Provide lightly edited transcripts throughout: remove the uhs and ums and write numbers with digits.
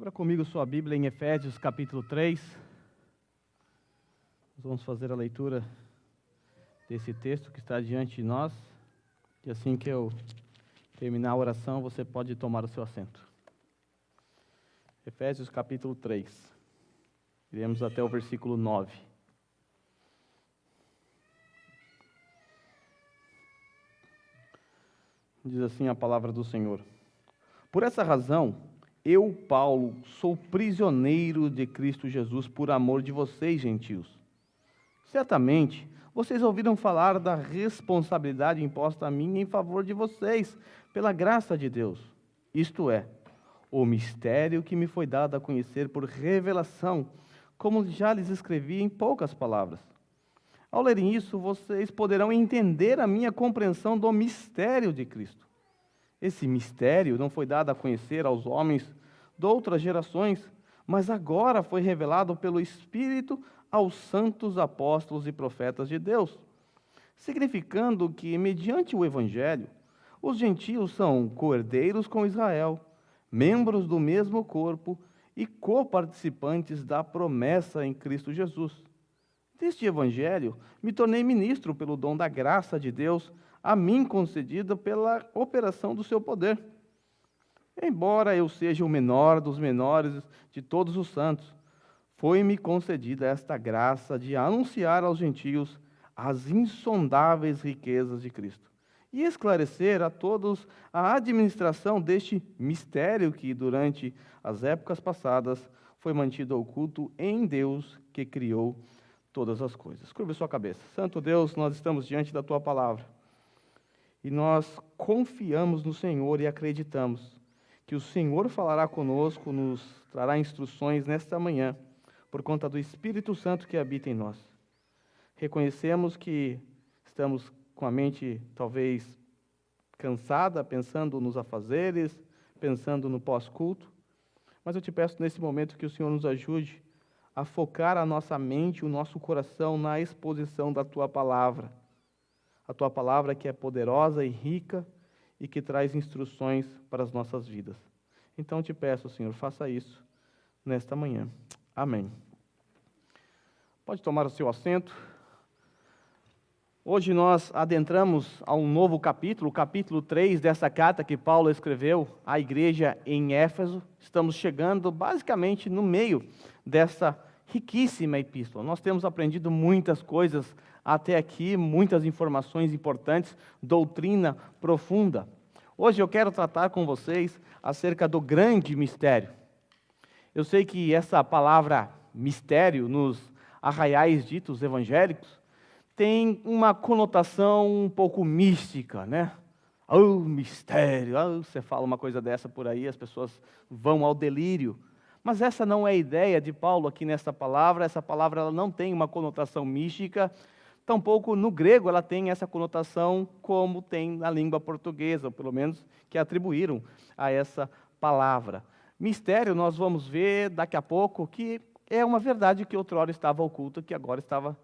Abra comigo sua Bíblia em Efésios capítulo 3. Nós vamos fazer a leitura desse texto que está diante de nós. E assim que eu terminar a oração, você pode tomar o seu assento. Efésios capítulo 3. Iremos até o versículo 9. Diz assim a palavra do Senhor. Por essa razão, eu, Paulo, sou prisioneiro de Cristo Jesus por amor de vocês, gentios. Certamente, vocês ouviram falar da responsabilidade imposta a mim em favor de vocês, pela graça de Deus. Isto é, o mistério que me foi dado a conhecer por revelação, como já lhes escrevi em poucas palavras. Ao lerem isso, vocês poderão entender a minha compreensão do mistério de Cristo. Esse mistério não foi dado a conhecer aos homens de outras gerações, mas agora foi revelado pelo Espírito aos santos apóstolos e profetas de Deus, significando que, mediante o Evangelho, os gentios são co-herdeiros com Israel, membros do mesmo corpo e coparticipantes da promessa em Cristo Jesus. Deste Evangelho, me tornei ministro pelo dom da graça de Deus, a mim concedida pela operação do seu poder. Embora eu seja o menor dos menores de todos os santos, foi-me concedida esta graça de anunciar aos gentios as insondáveis riquezas de Cristo e esclarecer a todos a administração deste mistério que, durante as épocas passadas, foi mantido oculto em Deus que criou todas as coisas. Curva sua cabeça. Santo Deus, nós estamos diante da Tua palavra e nós confiamos no Senhor e acreditamos que o Senhor falará conosco, nos trará instruções nesta manhã, por conta do Espírito Santo que habita em nós. Reconhecemos que estamos com a mente talvez cansada, pensando nos afazeres, pensando no pós-culto, mas eu te peço nesse momento que o Senhor nos ajude a focar a nossa mente, o nosso coração na exposição da Tua palavra. A Tua palavra que é poderosa e rica e que traz instruções para as nossas vidas. Então te peço, Senhor, faça isso nesta manhã. Amém. Pode tomar o seu assento. Hoje nós adentramos a um novo capítulo, o capítulo 3 dessa carta que Paulo escreveu à igreja em Éfeso. Estamos chegando basicamente no meio dessa riquíssima epístola. Nós temos aprendido muitas coisas até aqui, muitas informações importantes, doutrina profunda. Hoje eu quero tratar com vocês acerca do grande mistério. Eu sei que essa palavra mistério nos arraiais ditos evangélicos tem uma conotação um pouco mística, né? Oh, mistério, você fala uma coisa dessa por aí, as pessoas vão ao delírio. Mas essa não é a ideia de Paulo aqui nessa palavra. Essa palavra ela não tem uma conotação mística, tampouco no grego ela tem essa conotação como tem na língua portuguesa, ou pelo menos que atribuíram a essa palavra. Mistério, nós vamos ver daqui a pouco que é uma verdade que outrora estava oculta, que agora estava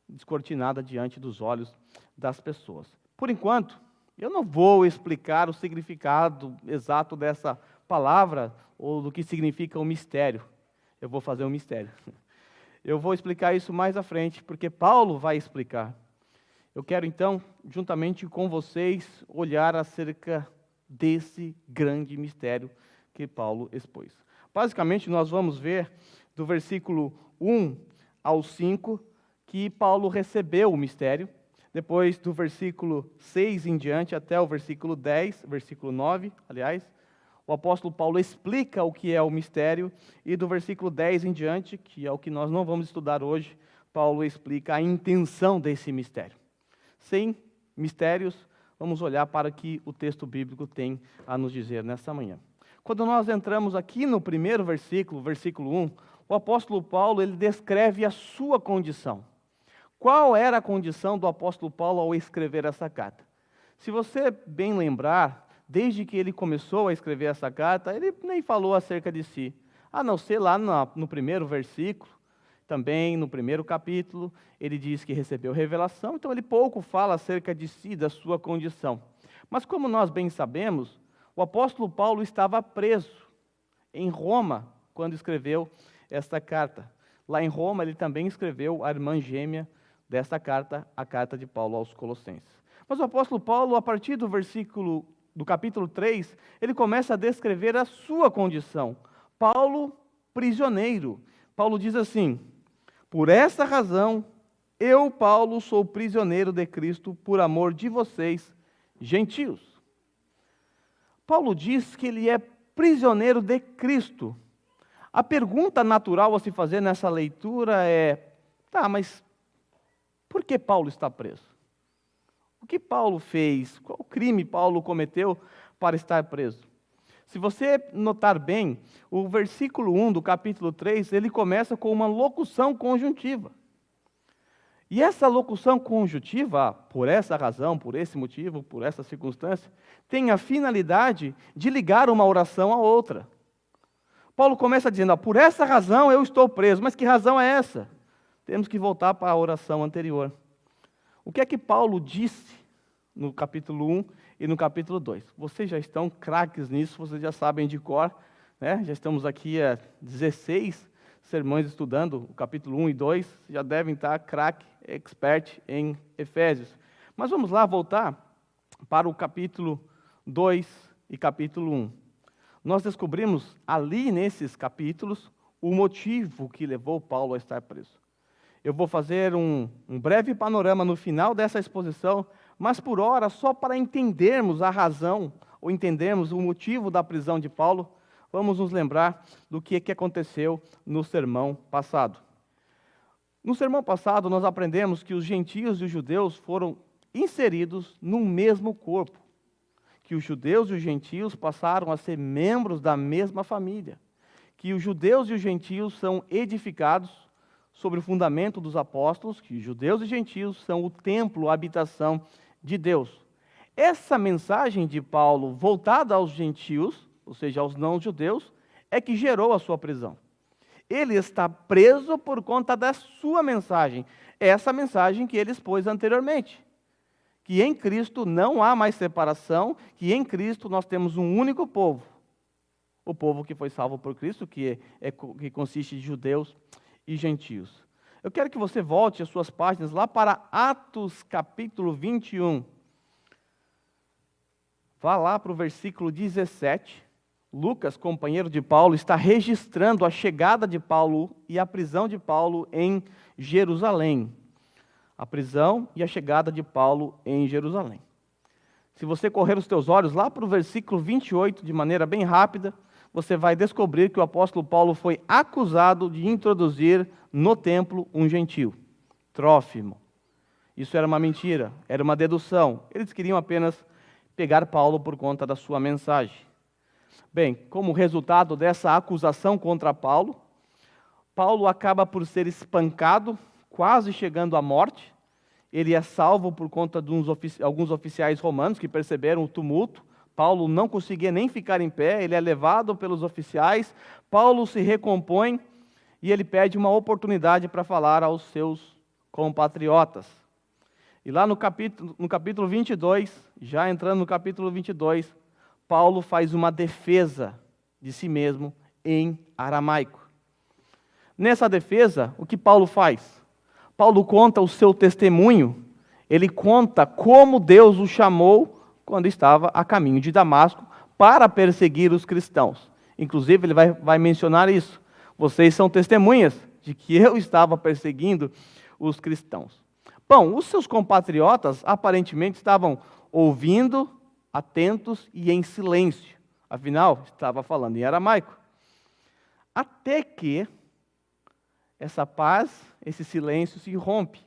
descortinada diante dos olhos das pessoas. Por enquanto, eu não vou explicar o significado exato dessa palavra ou do que significa o mistério. Eu vou fazer um mistério. Eu vou explicar isso mais à frente, porque Paulo vai explicar. Eu quero então, juntamente com vocês, olhar acerca desse grande mistério que Paulo expôs. Basicamente, nós vamos ver do versículo 1 ao 5 que Paulo recebeu o mistério. Depois do versículo 6 em diante até o versículo 10, versículo 9, aliás, o apóstolo Paulo explica o que é o mistério, e do versículo 10 em diante, que é o que nós não vamos estudar hoje, Paulo explica a intenção desse mistério. Sem mistérios, vamos olhar para o que o texto bíblico tem a nos dizer nessa manhã. Quando nós entramos aqui no primeiro versículo, versículo 1, o apóstolo Paulo ele descreve a sua condição. Qual era a condição do apóstolo Paulo ao escrever essa carta? Se você bem lembrar, desde que ele começou a escrever essa carta, ele nem falou acerca de si. A não ser lá no primeiro versículo, também no primeiro capítulo, ele diz que recebeu revelação, então ele pouco fala acerca de si, da sua condição. Mas como nós bem sabemos, o apóstolo Paulo estava preso em Roma, quando escreveu esta carta. Lá em Roma, ele também escreveu a irmã gêmea desta carta, a carta de Paulo aos Colossenses. Mas o apóstolo Paulo, a partir do capítulo 3, ele começa a descrever a sua condição. Paulo, prisioneiro. Paulo diz assim: por essa razão, eu, Paulo, sou prisioneiro de Cristo por amor de vocês, gentios. Paulo diz que ele é prisioneiro de Cristo. A pergunta natural a se fazer nessa leitura é: mas por que Paulo está preso? O que Paulo fez? Qual crime Paulo cometeu para estar preso? Se você notar bem, o versículo 1 do capítulo 3, ele começa com uma locução conjuntiva. E essa locução conjuntiva, por essa razão, por esse motivo, por essa circunstância, tem a finalidade de ligar uma oração à outra. Paulo começa dizendo: por essa razão eu estou preso. Mas que razão é essa? Temos que voltar para a oração anterior. O que é que Paulo disse no capítulo 1 e no capítulo 2? Vocês já estão craques nisso, vocês já sabem de cor, né? Já estamos aqui há 16 sermões estudando o capítulo 1 e 2, já devem estar craque, expert em Efésios. Mas vamos lá voltar para o capítulo 2 e capítulo 1. Nós descobrimos ali nesses capítulos o motivo que levou Paulo a estar preso. Eu vou fazer um breve panorama no final dessa exposição, mas por hora, só para entendermos a razão, ou entendermos o motivo da prisão de Paulo, vamos nos lembrar do que aconteceu no sermão passado. No sermão passado, nós aprendemos que os gentios e os judeus foram inseridos num mesmo corpo, que os judeus e os gentios passaram a ser membros da mesma família, que os judeus e os gentios são edificados sobre o fundamento dos apóstolos, que judeus e gentios são o templo, a habitação de Deus. Essa mensagem de Paulo, voltada aos gentios, ou seja, aos não-judeus, é que gerou a sua prisão. Ele está preso por conta da sua mensagem, essa mensagem que ele expôs anteriormente, que em Cristo não há mais separação, que em Cristo nós temos um único povo, o povo que foi salvo por Cristo, que consiste de judeus e gentios. Eu quero que você volte as suas páginas lá para Atos capítulo 21. Vá lá para o versículo 17. Lucas, companheiro de Paulo, está registrando a chegada de Paulo e a prisão de Paulo em Jerusalém. A prisão e a chegada de Paulo em Jerusalém. Se você correr os teus olhos lá para o versículo 28, de maneira bem rápida, você vai descobrir que o apóstolo Paulo foi acusado de introduzir no templo um gentio, Trófimo. Isso era uma mentira, era uma dedução. Eles queriam apenas pegar Paulo por conta da sua mensagem. Bem, como resultado dessa acusação contra Paulo, Paulo acaba por ser espancado, quase chegando à morte. Ele é salvo por conta de alguns oficiais romanos que perceberam o tumulto. Paulo não conseguia nem ficar em pé, ele é levado pelos oficiais. Paulo se recompõe e ele pede uma oportunidade para falar aos seus compatriotas. E lá no capítulo 22, já entrando no capítulo 22, Paulo faz uma defesa de si mesmo em aramaico. Nessa defesa, o que Paulo faz? Paulo conta o seu testemunho, ele conta como Deus o chamou quando estava a caminho de Damasco para perseguir os cristãos. Inclusive, ele vai mencionar isso. Vocês são testemunhas de que eu estava perseguindo os cristãos. Bom, os seus compatriotas aparentemente estavam ouvindo, atentos e em silêncio. Afinal, estava falando em aramaico. Até que essa paz, esse silêncio se rompe.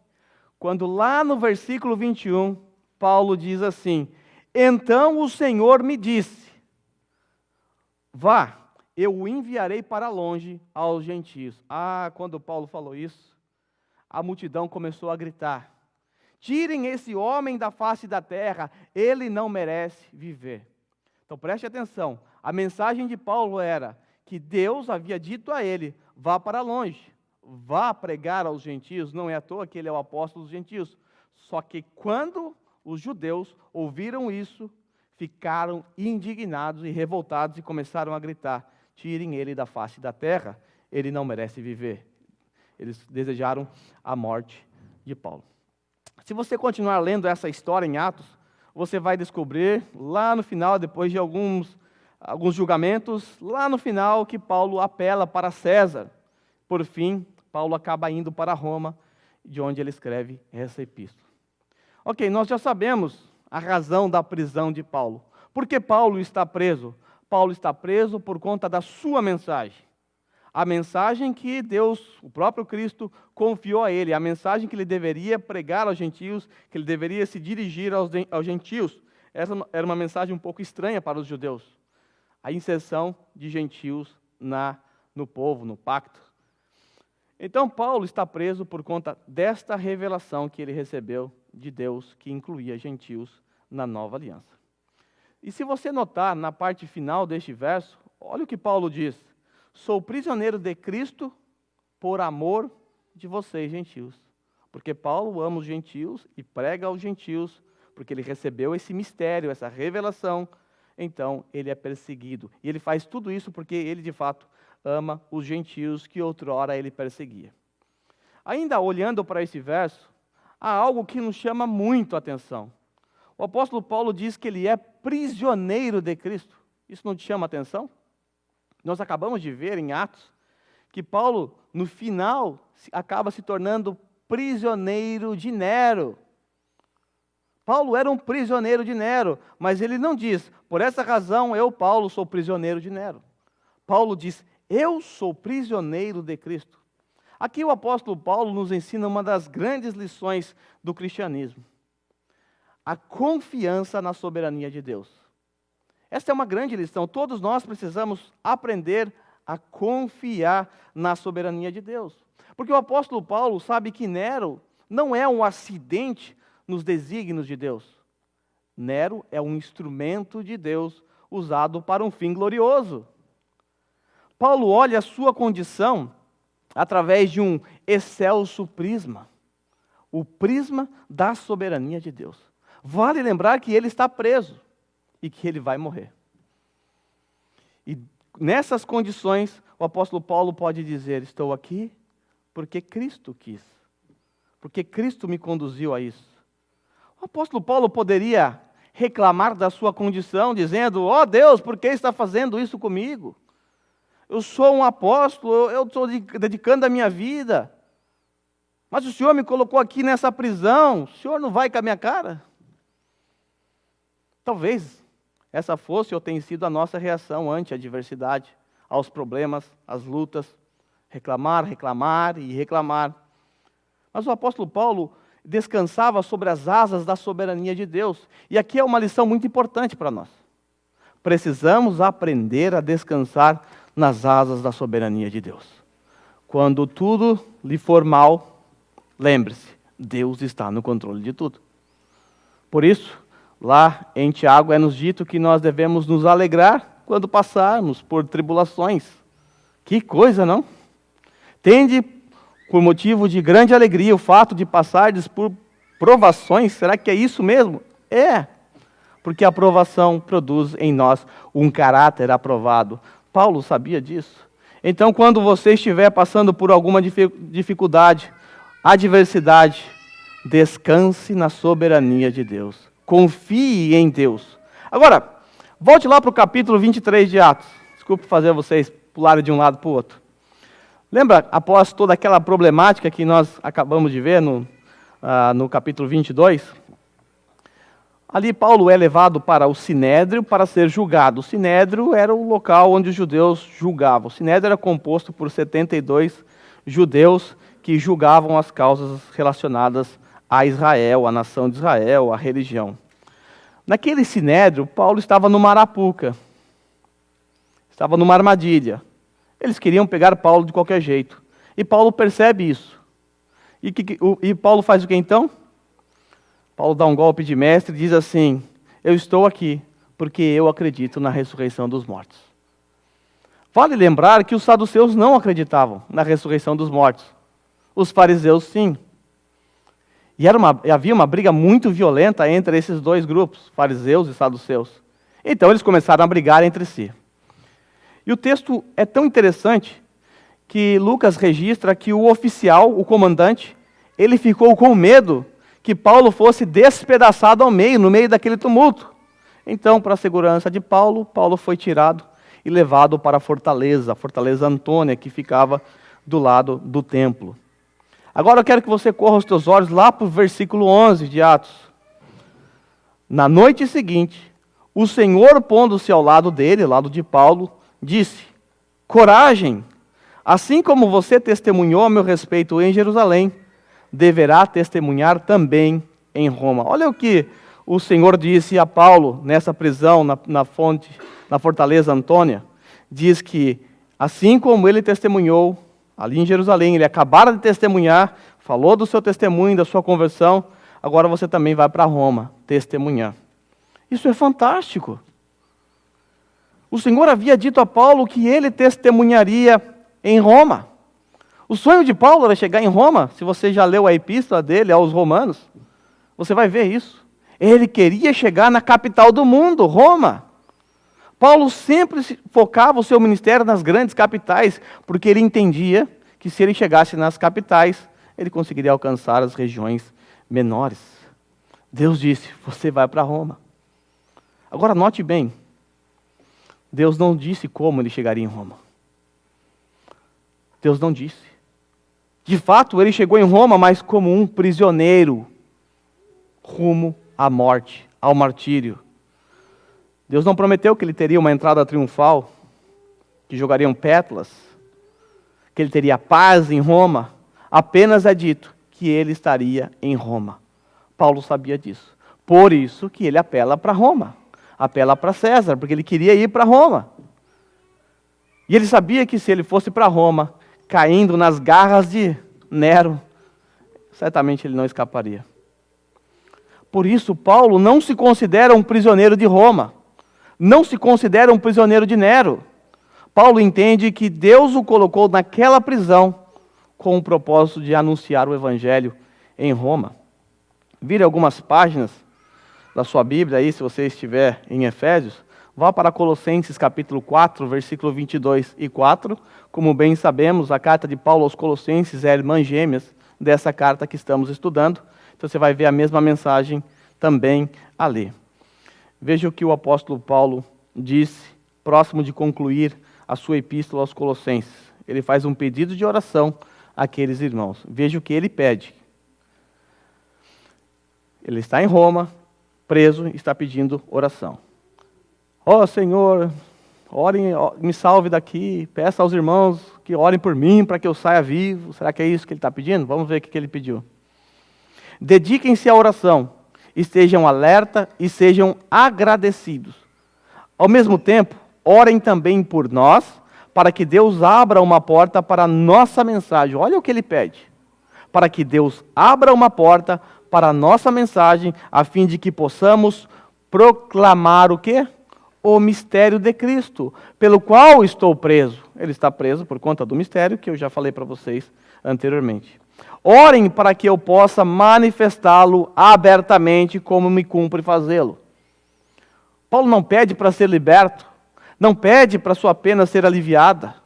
Quando lá no versículo 21, Paulo diz assim: então o Senhor me disse: vá, eu o enviarei para longe aos gentios. Quando Paulo falou isso, a multidão começou a gritar: tirem esse homem da face da terra, ele não merece viver. Então preste atenção, a mensagem de Paulo era que Deus havia dito a ele: vá para longe, vá pregar aos gentios. Não é à toa que ele é o apóstolo dos gentios. Só que quando os judeus ouviram isso, ficaram indignados e revoltados e começaram a gritar: tirem ele da face da terra, ele não merece viver. Eles desejaram a morte de Paulo. Se você continuar lendo essa história em Atos, você vai descobrir lá no final, depois de alguns julgamentos, lá no final que Paulo apela para César. Por fim, Paulo acaba indo para Roma, de onde ele escreve essa epístola. Ok, nós já sabemos a razão da prisão de Paulo. Por que Paulo está preso? Paulo está preso por conta da sua mensagem. A mensagem que Deus, o próprio Cristo, confiou a ele. A mensagem que ele deveria pregar aos gentios, que ele deveria se dirigir aos gentios. Essa era uma mensagem um pouco estranha para os judeus. A inserção de gentios no povo, no pacto. Então, Paulo está preso por conta desta revelação que ele recebeu de Deus, que incluía gentios na nova aliança. E se você notar na parte final deste verso, olha o que Paulo diz: sou prisioneiro de Cristo por amor de vocês, gentios. Porque Paulo ama os gentios e prega aos gentios, porque ele recebeu esse mistério, essa revelação, então ele é perseguido. E ele faz tudo isso porque ele, de fato, ama os gentios que outrora ele perseguia. Ainda olhando para esse verso, há algo que nos chama muito a atenção. O apóstolo Paulo diz que ele é prisioneiro de Cristo. Isso não te chama a atenção? Nós acabamos de ver em Atos que Paulo, no final, acaba se tornando prisioneiro de Nero. Paulo era um prisioneiro de Nero, mas ele não diz, por essa razão eu, Paulo, sou prisioneiro de Nero. Paulo diz, eu sou prisioneiro de Cristo. Aqui o apóstolo Paulo nos ensina uma das grandes lições do cristianismo. A confiança na soberania de Deus. Esta é uma grande lição. Todos nós precisamos aprender a confiar na soberania de Deus. Porque o apóstolo Paulo sabe que Nero não é um acidente nos desígnios de Deus. Nero é um instrumento de Deus usado para um fim glorioso. Paulo olha a sua condição através de um excelso prisma. O prisma da soberania de Deus. Vale lembrar que ele está preso e que ele vai morrer. E nessas condições, o apóstolo Paulo pode dizer, estou aqui porque Cristo quis. Porque Cristo me conduziu a isso. O apóstolo Paulo poderia reclamar da sua condição, dizendo, ó Deus, por que está fazendo isso comigo? Eu sou um apóstolo, eu estou dedicando a minha vida. Mas o Senhor me colocou aqui nessa prisão, o Senhor não vai com a minha cara? Talvez essa fosse ou tenha sido a nossa reação ante a adversidade, aos problemas, às lutas, reclamar, reclamar e reclamar. Mas o apóstolo Paulo descansava sobre as asas da soberania de Deus. E aqui é uma lição muito importante para nós. Precisamos aprender a descansar nas asas da soberania de Deus. Quando tudo lhe for mal, lembre-se, Deus está no controle de tudo. Por isso, lá em Tiago é-nos dito que nós devemos nos alegrar quando passarmos por tribulações. Que coisa, não? Tende por motivo de grande alegria o fato de passardes por provações. Será que é isso mesmo? É, porque a provação produz em nós um caráter aprovado. Paulo sabia disso. Então, quando você estiver passando por alguma dificuldade, adversidade, descanse na soberania de Deus. Confie em Deus. Agora, volte lá para o capítulo 23 de Atos. Desculpe fazer vocês pularem de um lado para o outro. Lembra, após toda aquela problemática que nós acabamos de ver no capítulo 22? Ali Paulo é levado para o Sinédrio para ser julgado. O Sinédrio era o local onde os judeus julgavam. O Sinédrio era composto por 72 judeus que julgavam as causas relacionadas a Israel, a nação de Israel, a religião. Naquele Sinédrio, Paulo estava numa arapuca. Estava numa armadilha. Eles queriam pegar Paulo de qualquer jeito. E Paulo percebe isso. E Paulo faz o que então? Paulo dá um golpe de mestre e diz assim, eu estou aqui porque eu acredito na ressurreição dos mortos. Vale lembrar que os saduceus não acreditavam na ressurreição dos mortos. Os fariseus sim. E havia uma briga muito violenta entre esses dois grupos, fariseus e saduceus. Então eles começaram a brigar entre si. E o texto é tão interessante que Lucas registra que o oficial, o comandante, ele ficou com medo que Paulo fosse despedaçado ao meio, no meio daquele tumulto. Então, para a segurança de Paulo, Paulo foi tirado e levado para a Fortaleza Antônia, que ficava do lado do templo. Agora eu quero que você corra os teus olhos lá para o versículo 11 de Atos. Na noite seguinte, o Senhor, pondo-se ao lado dele, ao lado de Paulo, disse: coragem, assim como você testemunhou a meu respeito em Jerusalém, deverá testemunhar também em Roma. Olha o que o Senhor disse a Paulo nessa prisão, na Fortaleza Antônia. Diz que, assim como ele testemunhou ali em Jerusalém, ele acabara de testemunhar, falou do seu testemunho, da sua conversão, agora você também vai para Roma testemunhar. Isso é fantástico. O Senhor havia dito a Paulo que ele testemunharia em Roma. O sonho de Paulo era chegar em Roma. Se você já leu a epístola dele aos Romanos, você vai ver isso. Ele queria chegar na capital do mundo, Roma. Paulo sempre focava o seu ministério nas grandes capitais, porque ele entendia que se ele chegasse nas capitais, ele conseguiria alcançar as regiões menores. Deus disse: você vai para Roma. Agora note bem, Deus não disse como ele chegaria em Roma. Deus não disse. De fato, ele chegou em Roma, mas como um prisioneiro, rumo à morte, ao martírio. Deus não prometeu que ele teria uma entrada triunfal, que jogariam pétalas, que ele teria paz em Roma. Apenas é dito que ele estaria em Roma. Paulo sabia disso. Por isso que ele apela para Roma. Apela para César, porque ele queria ir para Roma. E ele sabia que se ele fosse para Roma, caindo nas garras de Nero, certamente ele não escaparia. Por isso, Paulo não se considera um prisioneiro de Roma. Não se considera um prisioneiro de Nero. Paulo entende que Deus o colocou naquela prisão com o propósito de anunciar o Evangelho em Roma. Vire algumas páginas da sua Bíblia aí, se você estiver em Efésios. Vá para Colossenses capítulo 4, versículo 22 e 4. Como bem sabemos, a carta de Paulo aos Colossenses é a irmã gêmeas dessa carta que estamos estudando. Então você vai ver a mesma mensagem também ali. Veja o que o apóstolo Paulo disse, próximo de concluir a sua epístola aos Colossenses. Ele faz um pedido de oração àqueles irmãos. Veja o que ele pede. Ele está em Roma, preso, e está pedindo oração. Ó Senhor, orem, me salve daqui, peça aos irmãos que orem por mim para que eu saia vivo. Será que é isso que ele está pedindo? Vamos ver o que ele pediu. Dediquem-se à oração, estejam alerta e sejam agradecidos. Ao mesmo tempo, orem também por nós, para que Deus abra uma porta para a nossa mensagem. Olha o que ele pede. Para que Deus abra uma porta para a nossa mensagem, a fim de que possamos proclamar o quê? O mistério de Cristo, pelo qual estou preso. Ele está preso por conta do mistério que eu já falei para vocês anteriormente. Orem para que eu possa manifestá-lo abertamente, como me cumpre fazê-lo. Paulo não pede para ser liberto, não pede para sua pena ser aliviada.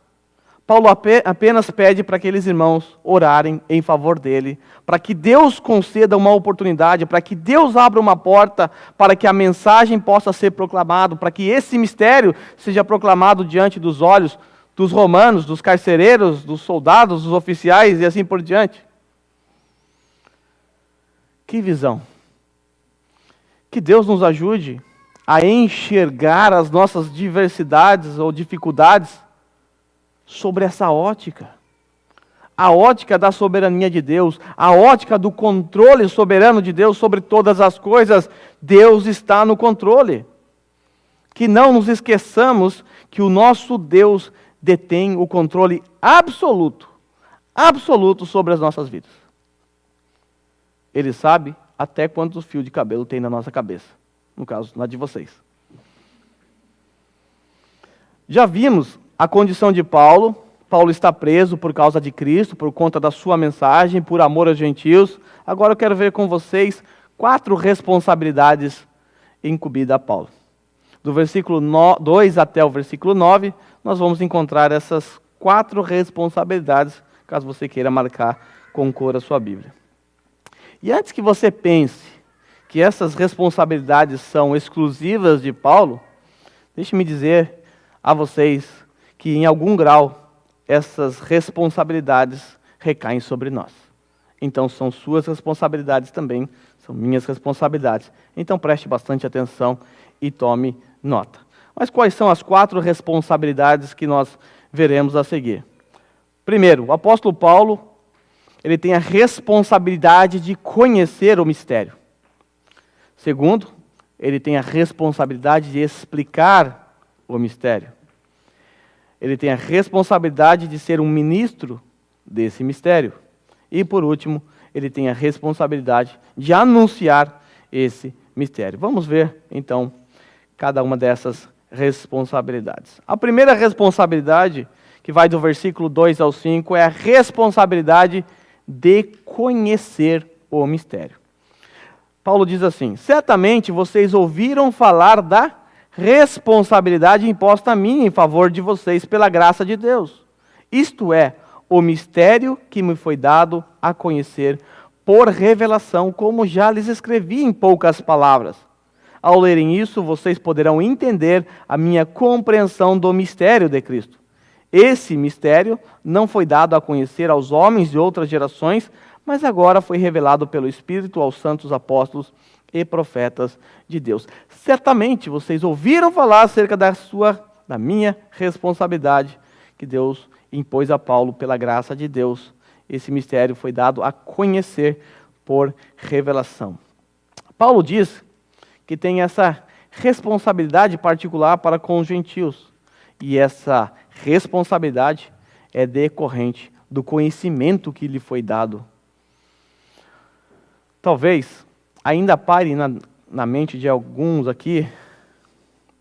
Paulo apenas pede para aqueles irmãos orarem em favor dele, para que Deus conceda uma oportunidade, para que Deus abra uma porta, para que a mensagem possa ser proclamada, para que esse mistério seja proclamado diante dos olhos dos romanos, dos carcereiros, dos soldados, dos oficiais e assim por diante. Que visão! Que Deus nos ajude a enxergar as nossas diversidades ou dificuldades sobre essa ótica. A ótica da soberania de Deus, a ótica do controle soberano de Deus sobre todas as coisas. Deus está no controle. Que não nos esqueçamos que o nosso Deus detém o controle absoluto sobre as nossas vidas. Ele sabe até quantos fios de cabelo tem na nossa cabeça. No caso, na de vocês. Já vimos a condição de Paulo. Paulo está preso por causa de Cristo, por conta da sua mensagem, por amor aos gentios. Agora eu quero ver com vocês 4 responsabilidades incumbidas a Paulo. Do versículo 2 até o versículo 9, nós vamos encontrar essas 4 responsabilidades, caso você queira marcar com cor a sua Bíblia. E antes que você pense que essas responsabilidades são exclusivas de Paulo, deixe-me dizer a vocês que, em algum grau, essas responsabilidades recaem sobre nós. Então, são suas responsabilidades também, são minhas responsabilidades. Então, preste bastante atenção e tome nota. Mas quais são as 4 responsabilidades que nós veremos a seguir? Primeiro, o apóstolo Paulo, ele tem a responsabilidade de conhecer o mistério. Segundo, ele tem a responsabilidade de explicar o mistério. Ele tem a responsabilidade de ser um ministro desse mistério. E, por último, ele tem a responsabilidade de anunciar esse mistério. Vamos ver, então, cada uma dessas responsabilidades. A primeira responsabilidade, que vai do versículo 2 ao 5, é a responsabilidade de conhecer o mistério. Paulo diz assim: certamente vocês ouviram falar da responsabilidade imposta a mim em favor de vocês pela graça de Deus. Isto é, o mistério que me foi dado a conhecer por revelação, como já lhes escrevi em poucas palavras. Ao lerem isso, vocês poderão entender a minha compreensão do mistério de Cristo. Esse mistério não foi dado a conhecer aos homens de outras gerações, mas agora foi revelado pelo Espírito aos santos apóstolos e profetas de Deus. Certamente vocês ouviram falar acerca da minha responsabilidade que Deus impôs a Paulo pela graça de Deus. Esse mistério foi dado a conhecer por revelação. Paulo diz que tem essa responsabilidade particular para com os gentios. E essa responsabilidade é decorrente do conhecimento que lhe foi dado. Talvez ainda pare na mente de alguns aqui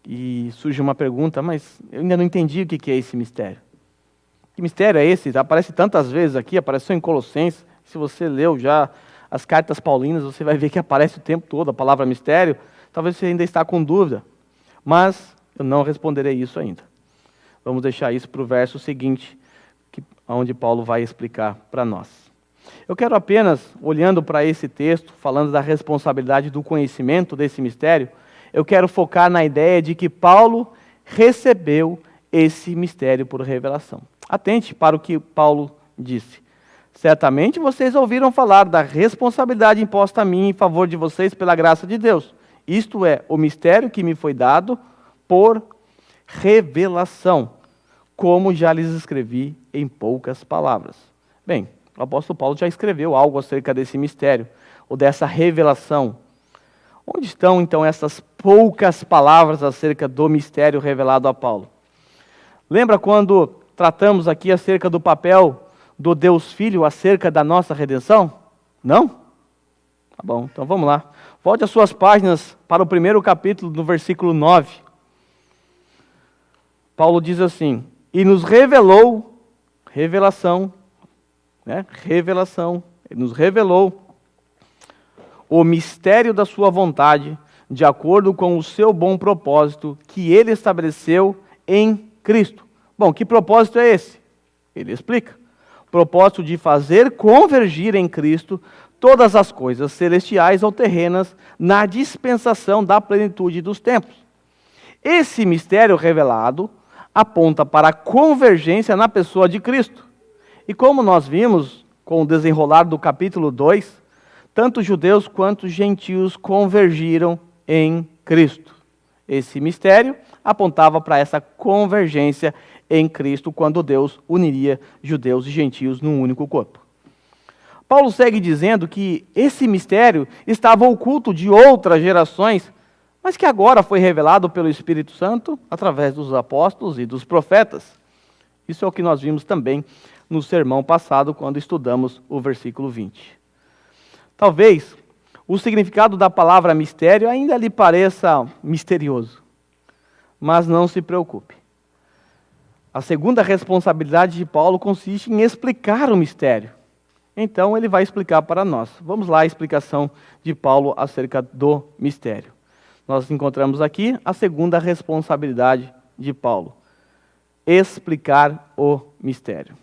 e surge uma pergunta: mas eu ainda não entendi o que é esse mistério. Que mistério é esse? Aparece tantas vezes aqui, apareceu em Colossenses. Se você leu já as cartas paulinas, você vai ver que aparece o tempo todo a palavra mistério. Talvez você ainda está com dúvida, mas eu não responderei isso ainda. Vamos deixar isso para o verso seguinte, onde Paulo vai explicar para nós. Eu quero apenas, olhando para esse texto, falando da responsabilidade do conhecimento desse mistério, eu quero focar na ideia de que Paulo recebeu esse mistério por revelação. Atente para o que Paulo disse. Certamente vocês ouviram falar da responsabilidade imposta a mim em favor de vocês pela graça de Deus. Isto é, o mistério que me foi dado por revelação, como já lhes escrevi em poucas palavras. Bem, o apóstolo Paulo já escreveu algo acerca desse mistério, ou dessa revelação. Onde estão, então, essas poucas palavras acerca do mistério revelado a Paulo? Lembra quando tratamos aqui acerca do papel do Deus Filho acerca da nossa redenção? Não? Tá bom, então vamos lá. Volte as suas páginas para o primeiro capítulo, no versículo 9. Paulo diz assim: e nos revelou, revelação, ele nos revelou o mistério da sua vontade, de acordo com o seu bom propósito, que ele estabeleceu em Cristo. Bom, que propósito é esse? Ele explica. O propósito de fazer convergir em Cristo todas as coisas celestiais ou terrenas na dispensação da plenitude dos tempos. Esse mistério revelado aponta para a convergência na pessoa de Cristo. E como nós vimos com o desenrolar do capítulo 2, tanto judeus quanto gentios convergiram em Cristo. Esse mistério apontava para essa convergência em Cristo, quando Deus uniria judeus e gentios num único corpo. Paulo segue dizendo que esse mistério estava oculto de outras gerações, mas que agora foi revelado pelo Espírito Santo através dos apóstolos e dos profetas. Isso é o que nós vimos também no sermão passado, quando estudamos o versículo 20. Talvez o significado da palavra mistério ainda lhe pareça misterioso, mas não se preocupe. A segunda responsabilidade de Paulo consiste em explicar o mistério. Então ele vai explicar para nós. Vamos lá, a explicação de Paulo acerca do mistério. Nós encontramos aqui a segunda responsabilidade de Paulo. explicar o mistério.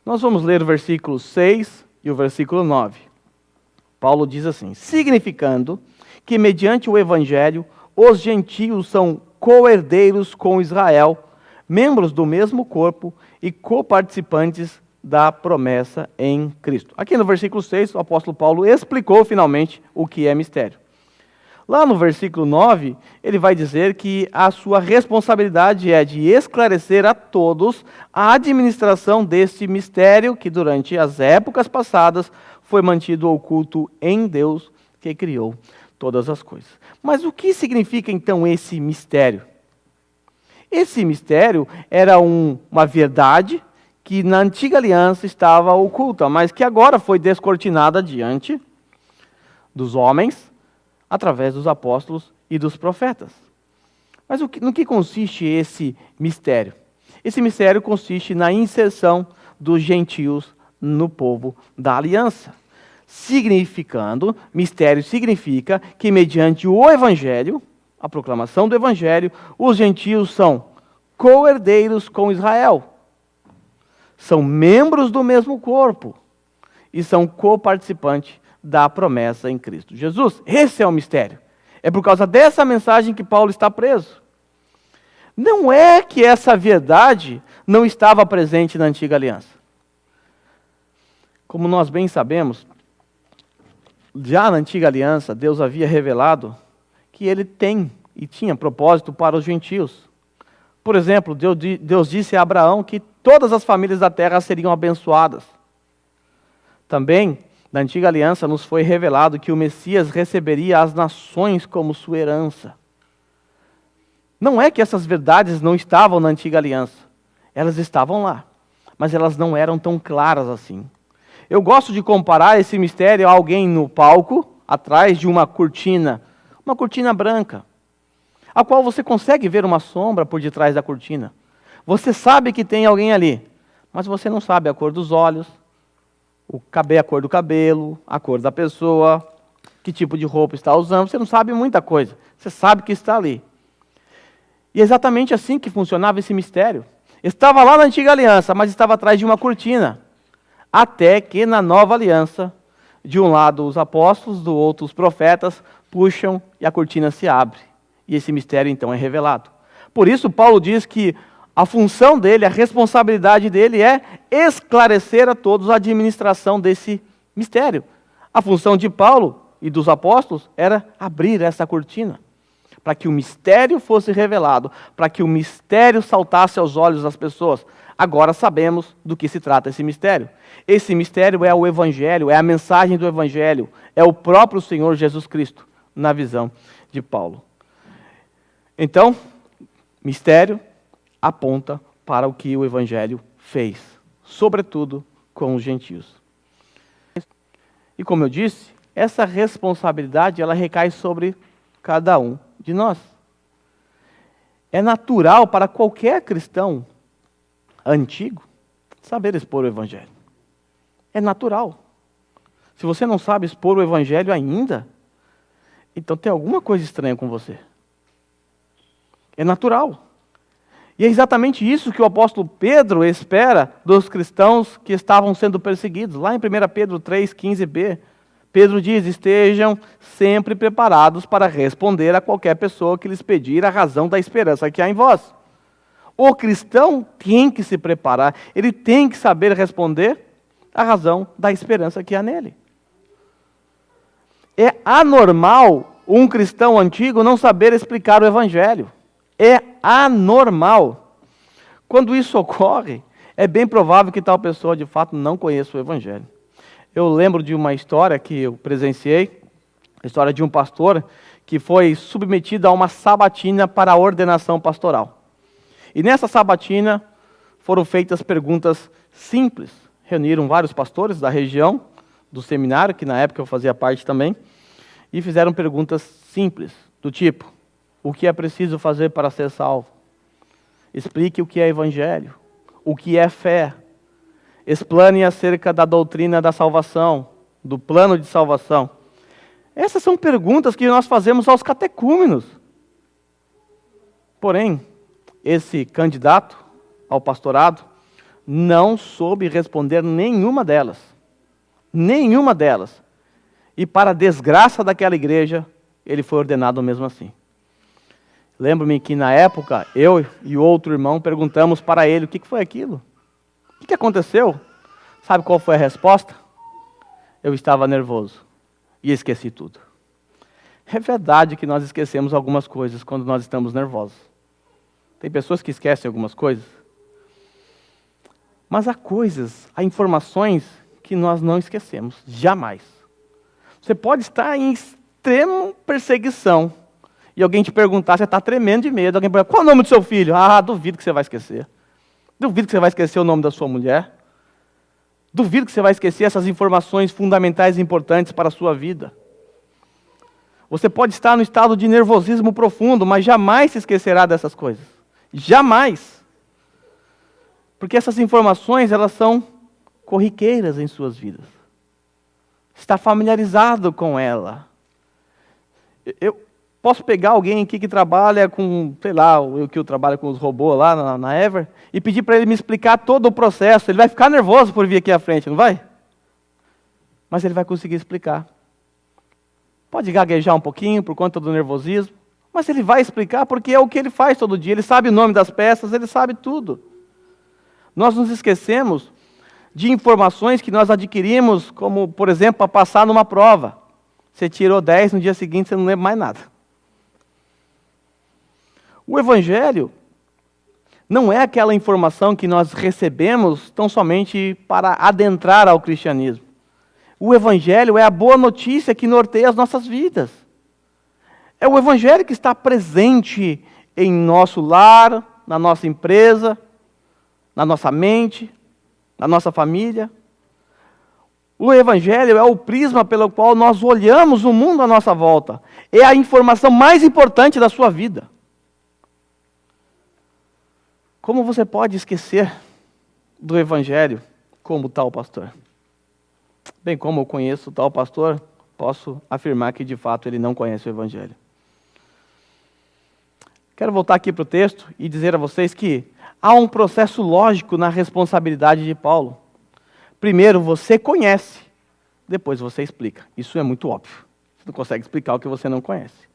Nós vamos ler o versículo 6 e o versículo 9. Paulo diz assim: significando que mediante o evangelho os gentios são co-herdeiros com Israel, membros do mesmo corpo e coparticipantes da promessa em Cristo. Aqui no versículo 6, o apóstolo Paulo explicou finalmente o que é mistério. Lá no versículo 9, ele vai dizer que a sua responsabilidade é de esclarecer a todos a administração deste mistério que durante as épocas passadas foi mantido oculto em Deus que criou todas as coisas. Mas o que significa então esse mistério? Esse mistério era uma verdade que na antiga aliança estava oculta, mas que agora foi descortinada diante dos homens, através dos apóstolos e dos profetas. Mas no que consiste esse mistério? Esse mistério consiste na inserção dos gentios no povo da aliança. Mistério significa que mediante o evangelho, a proclamação do evangelho, os gentios são co-herdeiros com Israel. São membros do mesmo corpo e são coparticipantes da promessa em Cristo Jesus. Esse é o mistério. É por causa dessa mensagem que Paulo está preso. Não é que essa verdade não estava presente na antiga aliança. Como nós bem sabemos, já na antiga aliança, Deus havia revelado que ele tem e tinha propósito para os gentios. Por exemplo, Deus disse a Abraão que todas as famílias da terra seriam abençoadas. Também, na antiga aliança, nos foi revelado que o Messias receberia as nações como sua herança. Não é que essas verdades não estavam na antiga aliança. Elas estavam lá, mas elas não eram tão claras assim. Eu gosto de comparar esse mistério a alguém no palco, atrás de uma cortina branca, a qual você consegue ver uma sombra por detrás da cortina. Você sabe que tem alguém ali, mas você não sabe a cor dos olhos, a cor do cabelo, a cor da pessoa, que tipo de roupa está usando. Você não sabe muita coisa, você sabe que está ali. E é exatamente assim que funcionava esse mistério. Estava lá na antiga aliança, mas estava atrás de uma cortina. Até que na nova aliança, de um lado os apóstolos, do outro os profetas, puxam e a cortina se abre. E esse mistério então é revelado. Por isso Paulo diz que a função dele, a responsabilidade dele é esclarecer a todos a administração desse mistério. A função de Paulo e dos apóstolos era abrir essa cortina, para que o mistério fosse revelado, para que o mistério saltasse aos olhos das pessoas. Agora sabemos do que se trata esse mistério. Esse mistério é o Evangelho, é a mensagem do Evangelho, é o próprio Senhor Jesus Cristo, na visão de Paulo. Então, mistério aponta para o que o Evangelho fez, sobretudo com os gentios. E como eu disse, essa responsabilidade ela recai sobre cada um de nós. É natural para qualquer cristão antigo saber expor o Evangelho. É natural. Se você não sabe expor o Evangelho ainda, então tem alguma coisa estranha com você. É natural. E é exatamente isso que o apóstolo Pedro espera dos cristãos que estavam sendo perseguidos. Lá em 1 Pedro 3,15b, Pedro diz: estejam sempre preparados para responder a qualquer pessoa que lhes pedir a razão da esperança que há em vós. O cristão tem que se preparar, ele tem que saber responder a razão da esperança que há nele. É anormal um cristão antigo não saber explicar o Evangelho. É anormal. Quando isso ocorre, é bem provável que tal pessoa de fato não conheça o Evangelho. Eu lembro de uma história que eu presenciei, a história de um pastor que foi submetido a uma sabatina para a ordenação pastoral. E nessa sabatina foram feitas perguntas simples. Reuniram vários pastores da região, do seminário, que na época eu fazia parte também, e fizeram perguntas simples, do tipo: o que é preciso fazer para ser salvo? Explique o que é evangelho, o que é fé. Explane acerca da doutrina da salvação, do plano de salvação. Essas são perguntas que nós fazemos aos catecúmenos. Porém, esse candidato ao pastorado, não soube responder nenhuma delas. Nenhuma delas. E para a desgraça daquela igreja, ele foi ordenado mesmo assim. Lembro-me que na época, eu e outro irmão perguntamos para ele o que foi aquilo. O que aconteceu? Sabe qual foi a resposta? Eu estava nervoso e esqueci tudo. É verdade que nós esquecemos algumas coisas quando nós estamos nervosos. Tem pessoas que esquecem algumas coisas. Mas há coisas, há informações que nós não esquecemos, jamais. Você pode estar em extrema perseguição e alguém te perguntar, você está tremendo de medo, alguém pergunta, qual é o nome do seu filho? Ah, duvido que você vai esquecer. Duvido que você vai esquecer o nome da sua mulher. Duvido que você vai esquecer essas informações fundamentais e importantes para a sua vida. Você pode estar no estado de nervosismo profundo, mas jamais se esquecerá dessas coisas. Jamais. Porque essas informações, elas são corriqueiras em suas vidas. Está familiarizado com ela. Eu posso pegar alguém aqui que trabalha com, sei lá, eu trabalho com os robôs lá na Ever, e pedir para ele me explicar todo o processo. Ele vai ficar nervoso por vir aqui à frente, não vai? Mas ele vai conseguir explicar. Pode gaguejar um pouquinho por conta do nervosismo, mas ele vai explicar porque é o que ele faz todo dia. Ele sabe o nome das peças, ele sabe tudo. Nós nos esquecemos de informações que nós adquirimos, como, por exemplo, para passar numa prova. Você tirou 10, no dia seguinte você não lembra mais nada. O Evangelho não é aquela informação que nós recebemos tão somente para adentrar ao cristianismo. O Evangelho é a boa notícia que norteia as nossas vidas. É o Evangelho que está presente em nosso lar, na nossa empresa, na nossa mente, na nossa família. O Evangelho é o prisma pelo qual nós olhamos o mundo à nossa volta. É a informação mais importante da sua vida. Como você pode esquecer do Evangelho como tal pastor? Bem, como eu conheço tal pastor, posso afirmar que de fato ele não conhece o Evangelho. Quero voltar aqui para o texto e dizer a vocês que há um processo lógico na responsabilidade de Paulo. Primeiro você conhece, depois você explica. Isso é muito óbvio. Você não consegue explicar o que você não conhece.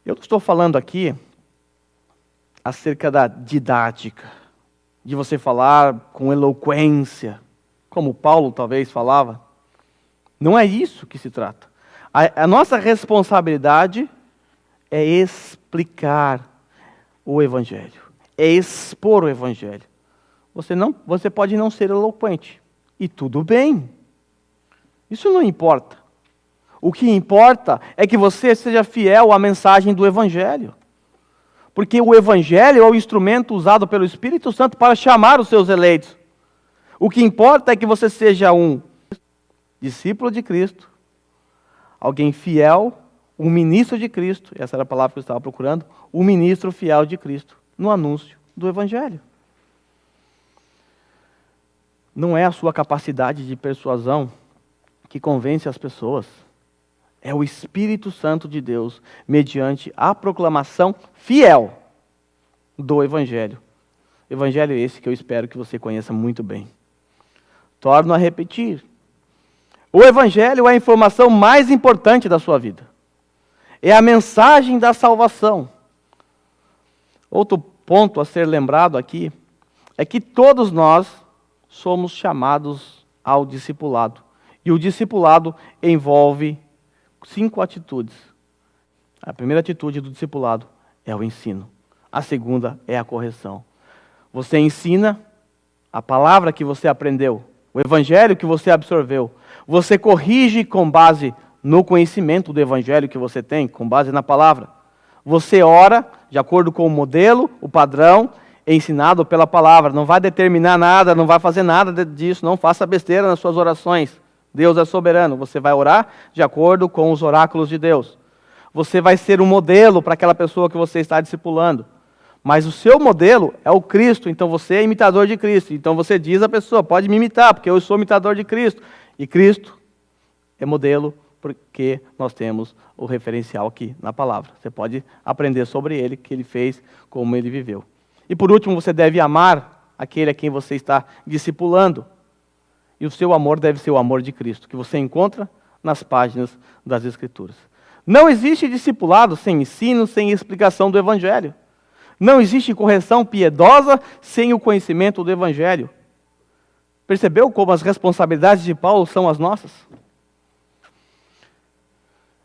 Eu estou falando aqui acerca da didática, de você falar com eloquência, como Paulo talvez falava. Não é isso que se trata. A nossa responsabilidade é explicar o Evangelho, é expor o Evangelho. Você pode não ser eloquente, e tudo bem. Isso não importa. O que importa é que você seja fiel à mensagem do Evangelho. Porque o Evangelho é o instrumento usado pelo Espírito Santo para chamar os seus eleitos. O que importa é que você seja um discípulo de Cristo, alguém fiel, um ministro de Cristo, essa era a palavra que eu estava procurando, um ministro fiel de Cristo, no anúncio do Evangelho. Não é a sua capacidade de persuasão que convence as pessoas. É o Espírito Santo de Deus, mediante a proclamação fiel do Evangelho. Evangelho esse que eu espero que você conheça muito bem. Torno a repetir. O Evangelho é a informação mais importante da sua vida. É a mensagem da salvação. Outro ponto a ser lembrado aqui é que todos nós somos chamados ao discipulado. E o discipulado envolve 5 atitudes. A primeira atitude do discipulado é o ensino. A segunda é a correção. Você ensina a palavra que você aprendeu, o Evangelho que você absorveu. Você corrige com base no conhecimento do Evangelho que você tem, com base na palavra. Você ora de acordo com o modelo, o padrão ensinado pela palavra. Não vai determinar nada, não vai fazer nada disso, não faça besteira nas suas orações. Deus é soberano. Você vai orar de acordo com os oráculos de Deus. Você vai ser um modelo para aquela pessoa que você está discipulando. Mas o seu modelo é o Cristo, então você é imitador de Cristo. Então você diz à pessoa, pode me imitar, porque eu sou imitador de Cristo. E Cristo é modelo porque nós temos o referencial aqui na palavra. Você pode aprender sobre ele, o que ele fez, como ele viveu. E por último, você deve amar aquele a quem você está discipulando. E o seu amor deve ser o amor de Cristo, que você encontra nas páginas das Escrituras. Não existe discipulado sem ensino, sem explicação do Evangelho. Não existe correção piedosa sem o conhecimento do Evangelho. Percebeu como as responsabilidades de Paulo são as nossas?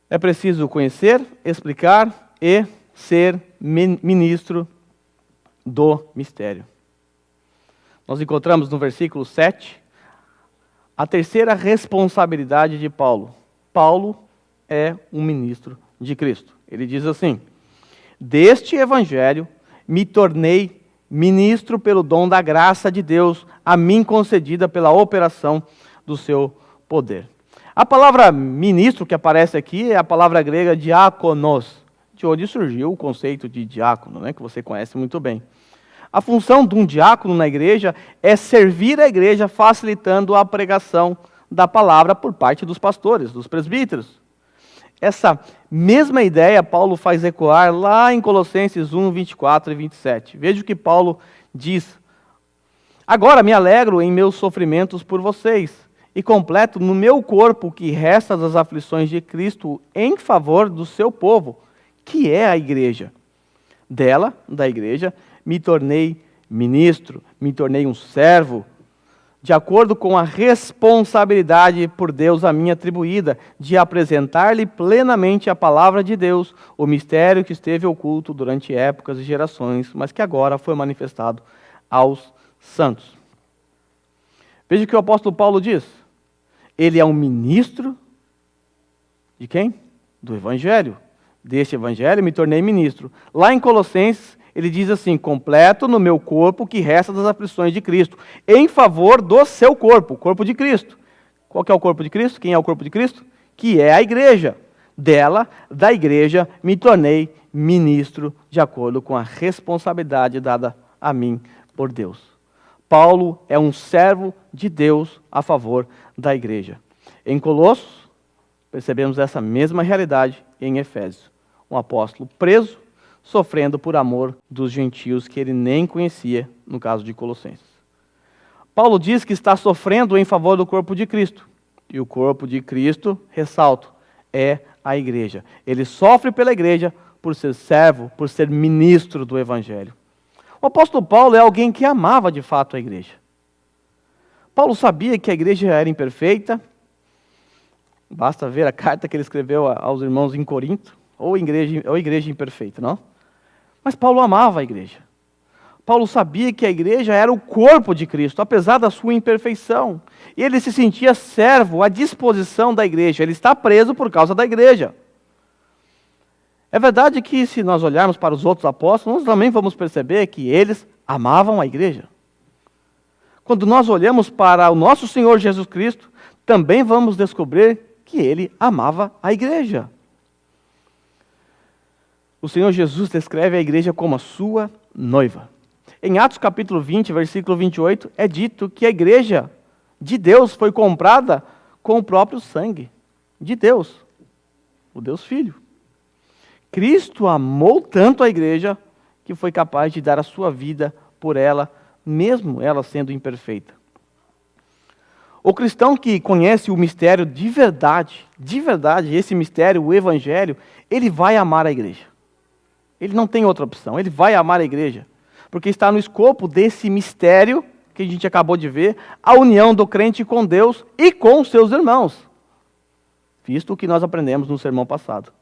É preciso conhecer, explicar e ser ministro do mistério. Nós encontramos no versículo 7 a terceira responsabilidade de Paulo. Paulo é um ministro de Cristo. Ele diz assim: deste evangelho me tornei ministro pelo dom da graça de Deus, a mim concedida pela operação do seu poder. A palavra ministro que aparece aqui é a palavra grega diáconos, de onde surgiu o conceito de diácono, né, que você conhece muito bem. A função de um diácono na igreja é servir a igreja facilitando a pregação da palavra por parte dos pastores, dos presbíteros. Essa mesma ideia Paulo faz ecoar lá em Colossenses 1, 24 e 27. Veja o que Paulo diz: agora me alegro em meus sofrimentos por vocês, e completo no meu corpo o que resta das aflições de Cristo em favor do seu povo, que é a igreja. Dela, da igreja, me tornei ministro, me tornei um servo, de acordo com a responsabilidade por Deus a mim atribuída, de apresentar-lhe plenamente a palavra de Deus, o mistério que esteve oculto durante épocas e gerações, mas que agora foi manifestado aos santos. Veja o que o apóstolo Paulo diz. Ele é um ministro de quem? Do Evangelho. Deste Evangelho me tornei ministro. Lá em Colossenses, ele diz assim: completo no meu corpo o que resta das aflições de Cristo, em favor do seu corpo, o corpo de Cristo. Qual que é o corpo de Cristo? Quem é o corpo de Cristo? Que é a igreja. Dela, da igreja, me tornei ministro de acordo com a responsabilidade dada a mim por Deus. Paulo é um servo de Deus a favor da igreja. Em Colossos, percebemos essa mesma realidade em Efésios. Um apóstolo preso, sofrendo por amor dos gentios que ele nem conhecia, no caso de Colossenses. Paulo diz que está sofrendo em favor do corpo de Cristo. E o corpo de Cristo, ressalto, é a igreja. Ele sofre pela igreja por ser servo, por ser ministro do Evangelho. O apóstolo Paulo é alguém que amava de fato a igreja. Paulo sabia que a igreja era imperfeita. Basta ver a carta que ele escreveu aos irmãos em Corinto, ou igreja imperfeita, não? Mas Paulo amava a igreja. Paulo sabia que a igreja era o corpo de Cristo, apesar da sua imperfeição. E ele se sentia servo à disposição da igreja. Ele está preso por causa da igreja. É verdade que, se nós olharmos para os outros apóstolos, nós também vamos perceber que eles amavam a igreja. Quando nós olhamos para o nosso Senhor Jesus Cristo, também vamos descobrir que ele amava a igreja. O Senhor Jesus descreve a igreja como a sua noiva. Em Atos capítulo 20, versículo 28, é dito que a igreja de Deus foi comprada com o próprio sangue de Deus, o Deus Filho. Cristo amou tanto a igreja que foi capaz de dar a sua vida por ela, mesmo ela sendo imperfeita. O cristão que conhece o mistério de verdade, esse mistério, o Evangelho, ele vai amar a igreja. Ele não tem outra opção, ele vai amar a igreja, porque está no escopo desse mistério que a gente acabou de ver, a união do crente com Deus e com os seus irmãos, visto o que nós aprendemos no sermão passado.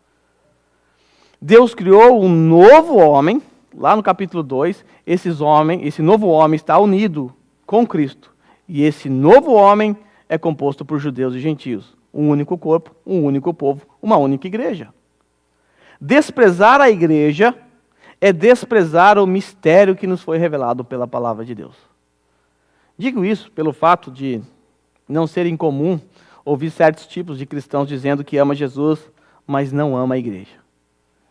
Deus criou um novo homem, lá no capítulo 2, esse novo homem está unido com Cristo, e esse novo homem é composto por judeus e gentios, um único corpo, um único povo, uma única igreja. Desprezar a igreja é desprezar o mistério que nos foi revelado pela palavra de Deus. Digo isso pelo fato de não ser incomum ouvir certos tipos de cristãos dizendo que ama Jesus, mas não ama a igreja.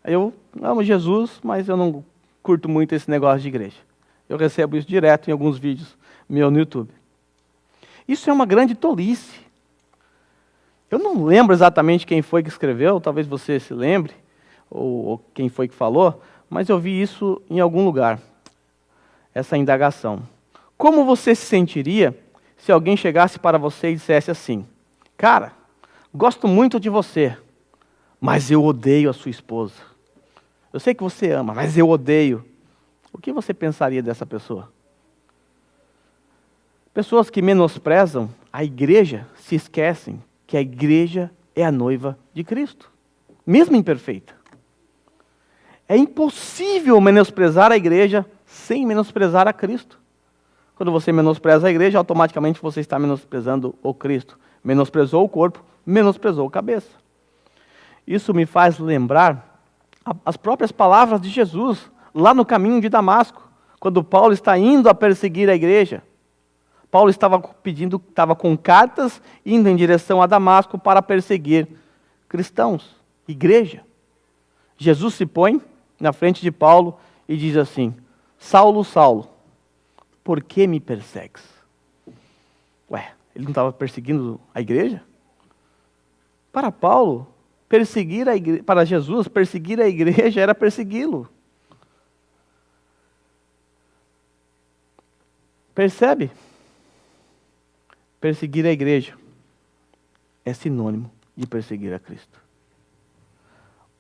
Eu amo Jesus, mas eu não curto muito esse negócio de igreja. Eu recebo isso direto em alguns vídeos meus no YouTube. Isso é uma grande tolice. Eu não lembro exatamente quem foi que escreveu, talvez você se lembre, ou quem foi que falou, mas eu vi isso em algum lugar. essa indagação. Como você se sentiria se alguém chegasse para você e dissesse assim: cara, gosto muito de você, mas eu odeio a sua esposa. Eu sei que você ama, mas eu odeio. O que você pensaria dessa pessoa? Pessoas que menosprezam a igreja se esquecem que a igreja é a noiva de Cristo, mesmo imperfeita. É impossível menosprezar a igreja sem menosprezar a Cristo. Quando você menospreza a igreja, automaticamente você está menosprezando o Cristo. Menosprezou o corpo, menosprezou a cabeça. Isso me faz lembrar as próprias palavras de Jesus, lá no caminho de Damasco, quando Paulo está indo a perseguir a igreja. Paulo estava com cartas indo em direção a Damasco para perseguir cristãos, igreja. Jesus se põe na frente de Paulo e diz assim: Saulo, Saulo, por que me persegues? Ué, ele não estava perseguindo a igreja? Para Paulo, para Jesus, perseguir a igreja era persegui-lo. Percebe? Perseguir a igreja é sinônimo de perseguir a Cristo.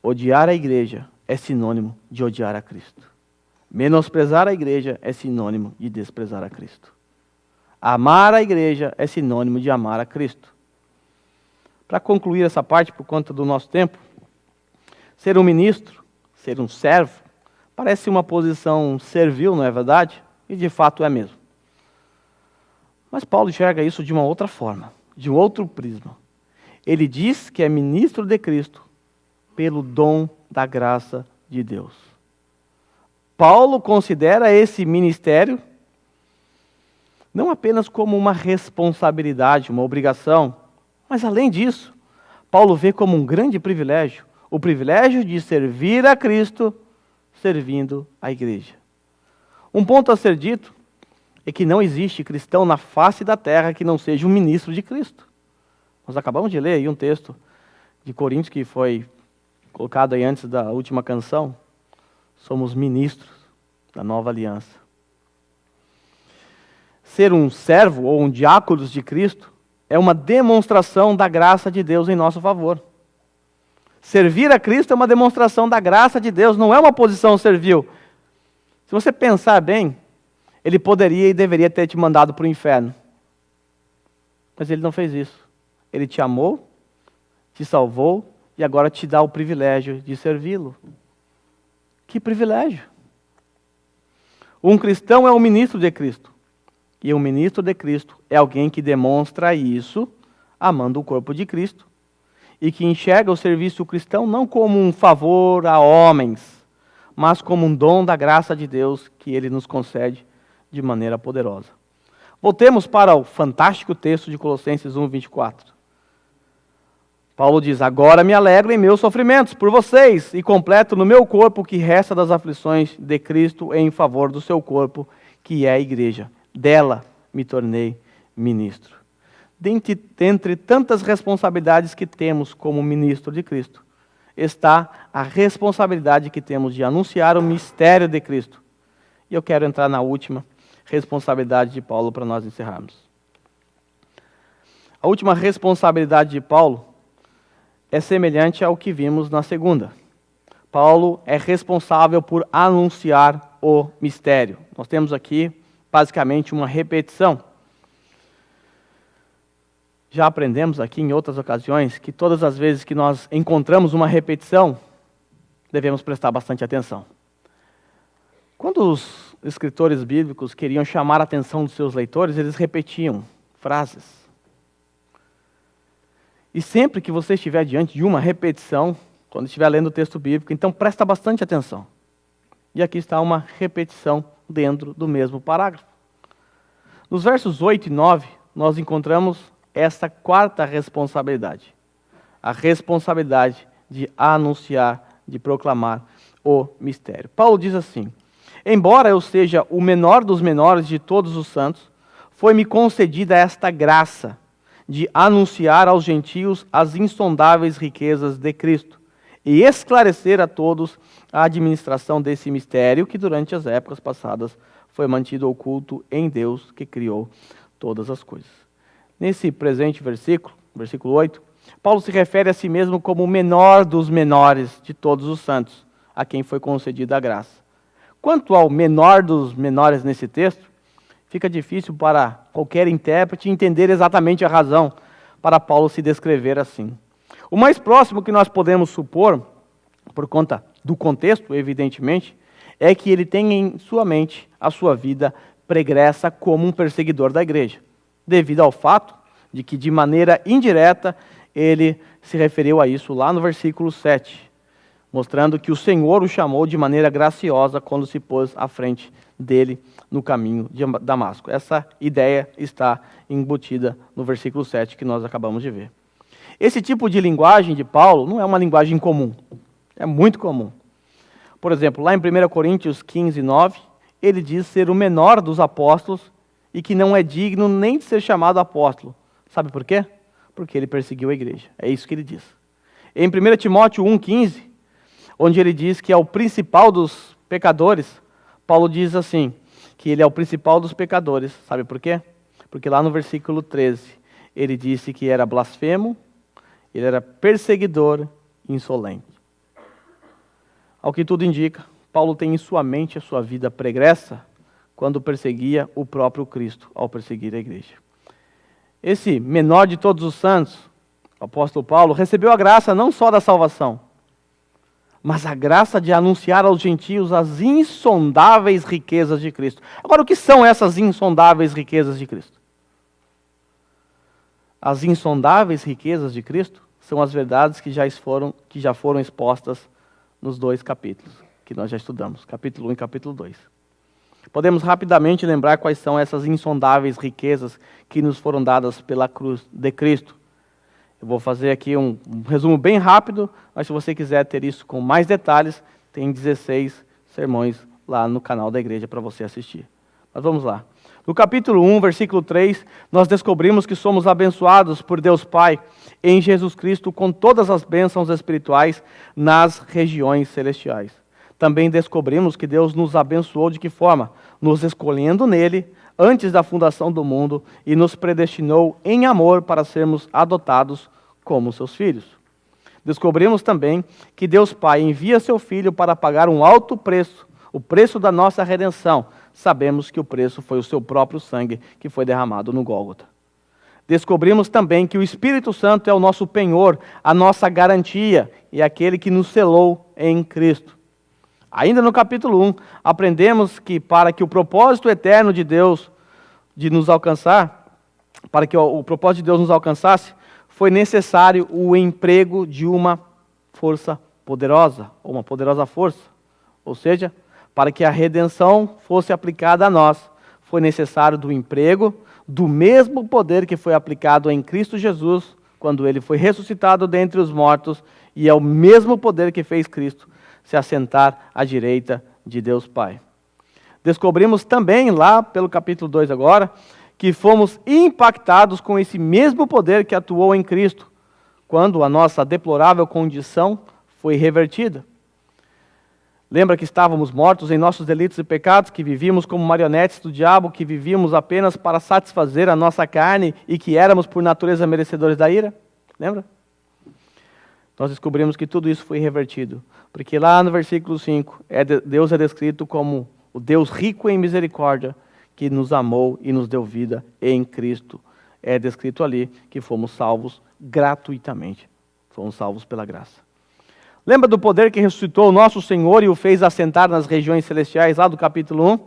Odiar a igreja é sinônimo de odiar a Cristo. Menosprezar a igreja é sinônimo de desprezar a Cristo. Amar a igreja é sinônimo de amar a Cristo. Para concluir essa parte, por conta do nosso tempo, ser um ministro, ser um servo, parece uma posição servil, não é verdade? E de fato é mesmo. Mas Paulo enxerga isso de uma outra forma, de um outro prisma. Ele diz que é ministro de Cristo pelo dom da graça de Deus. Paulo considera esse ministério não apenas como uma responsabilidade, uma obrigação, mas além disso, Paulo vê como um grande privilégio, o privilégio de servir a Cristo servindo a igreja. Um ponto a ser dito é que não existe cristão na face da terra que não seja um ministro de Cristo. Nós acabamos de ler aí um texto de Coríntios que foi colocado aí antes da última canção. Somos ministros da nova aliança. Ser um servo ou um diácono de Cristo é uma demonstração da graça de Deus em nosso favor. Servir a Cristo é uma demonstração da graça de Deus, não é uma posição servil. Se você pensar bem, ele poderia e deveria ter te mandado para o inferno. Mas ele não fez isso. Ele te amou, te salvou e agora te dá o privilégio de servi-lo. Que privilégio! Um cristão é um ministro de Cristo. E um ministro de Cristo é alguém que demonstra isso amando o corpo de Cristo e que enxerga o serviço cristão não como um favor a homens, mas como um dom da graça de Deus que Ele nos concede de maneira poderosa. Voltemos para o fantástico texto de Colossenses 1:24. Paulo diz: agora me alegro em meus sofrimentos por vocês e completo no meu corpo o que resta das aflições de Cristo em favor do seu corpo, que é a igreja. Dela me tornei ministro. Dentre tantas responsabilidades que temos como ministro de Cristo, está a responsabilidade que temos de anunciar o mistério de Cristo. E eu quero entrar na última responsabilidade de Paulo para nós encerrarmos. A última responsabilidade de Paulo é semelhante ao que vimos na segunda. Paulo é responsável por anunciar o mistério. Nós temos aqui, basicamente, uma repetição. Já aprendemos aqui em outras ocasiões que todas as vezes que nós encontramos uma repetição, devemos prestar bastante atenção. Quando os escritores bíblicos queriam chamar a atenção dos seus leitores, eles repetiam frases. E sempre que você estiver diante de uma repetição, quando estiver lendo o texto bíblico, então presta bastante atenção. E aqui está uma repetição dentro do mesmo parágrafo. Nos versos 8 e 9, nós encontramos esta quarta responsabilidade. A responsabilidade de anunciar, de proclamar o mistério. Paulo diz assim: embora eu seja o menor dos menores de todos os santos, foi-me concedida esta graça de anunciar aos gentios as insondáveis riquezas de Cristo e esclarecer a todos a administração desse mistério que durante as épocas passadas foi mantido oculto em Deus que criou todas as coisas. Nesse presente versículo, versículo 8, Paulo se refere a si mesmo como o menor dos menores de todos os santos, a quem foi concedida a graça. Quanto ao menor dos menores nesse texto, fica difícil para qualquer intérprete entender exatamente a razão para Paulo se descrever assim. O mais próximo que nós podemos supor, por conta do contexto, evidentemente, é que ele tem em sua mente a sua vida pregressa como um perseguidor da igreja, devido ao fato de que, de maneira indireta, ele se referiu a isso lá no versículo 7, mostrando que o Senhor o chamou de maneira graciosa quando se pôs à frente dele no caminho de Damasco. Essa ideia está embutida no versículo 7 que nós acabamos de ver. Esse tipo de linguagem de Paulo não é uma linguagem comum, é muito comum. Por exemplo, lá em 1 Coríntios 15, 9, ele diz ser o menor dos apóstolos e que não é digno nem de ser chamado apóstolo. Sabe por quê? Porque ele perseguiu a igreja. É isso que ele diz. Em 1 Timóteo 1,15, onde ele diz que é o principal dos pecadores, Paulo diz assim, que ele é o principal dos pecadores. Sabe por quê? Porque lá no versículo 13, ele disse que era blasfemo, ele era perseguidor e insolente. Ao que tudo indica, Paulo tem em sua mente a sua vida pregressa quando perseguia o próprio Cristo, ao perseguir a igreja. Esse menor de todos os santos, o apóstolo Paulo, recebeu a graça não só da salvação, mas a graça de anunciar aos gentios as insondáveis riquezas de Cristo. Agora, o que são essas insondáveis riquezas de Cristo? As insondáveis riquezas de Cristo são as verdades que já foram expostas nos dois capítulos que nós já estudamos, capítulo 1 e capítulo 2. Podemos rapidamente lembrar quais são essas insondáveis riquezas que nos foram dadas pela cruz de Cristo. Eu vou fazer aqui um resumo bem rápido, mas se você quiser ter isso com mais detalhes, tem 16 sermões lá no canal da igreja para você assistir. Mas vamos lá. No capítulo 1, versículo 3, nós descobrimos que somos abençoados por Deus Pai em Jesus Cristo com todas as bênçãos espirituais nas regiões celestiais. Também descobrimos que Deus nos abençoou de que forma? Nos escolhendo nele antes da fundação do mundo e nos predestinou em amor para sermos adotados como seus filhos. Descobrimos também que Deus Pai envia seu Filho para pagar um alto preço, o preço da nossa redenção. Sabemos que o preço foi o seu próprio sangue que foi derramado no Gólgota. Descobrimos também que o Espírito Santo é o nosso penhor, a nossa garantia e aquele que nos selou em Cristo. Ainda no capítulo 1, aprendemos que para que o propósito eterno de Deus de nos alcançar, para que o propósito de Deus nos alcançasse, foi necessário o emprego de uma força poderosa, ou uma poderosa força. Ou seja, para que a redenção fosse aplicada a nós, foi necessário do emprego do mesmo poder que foi aplicado em Cristo Jesus, quando ele foi ressuscitado dentre os mortos, e é o mesmo poder que fez Cristo se assentar à direita de Deus Pai. Descobrimos também, lá pelo capítulo 2 agora, que fomos impactados com esse mesmo poder que atuou em Cristo, quando a nossa deplorável condição foi revertida. Lembra que estávamos mortos em nossos delitos e pecados, que vivíamos como marionetes do diabo, que vivíamos apenas para satisfazer a nossa carne e que éramos por natureza merecedores da ira? Lembra? Nós descobrimos que tudo isso foi revertido, porque lá no versículo 5, Deus é descrito como o Deus rico em misericórdia, que nos amou e nos deu vida em Cristo. É descrito ali que fomos salvos gratuitamente, fomos salvos pela graça. Lembra do poder que ressuscitou o nosso Senhor e o fez assentar nas regiões celestiais, lá do capítulo 1?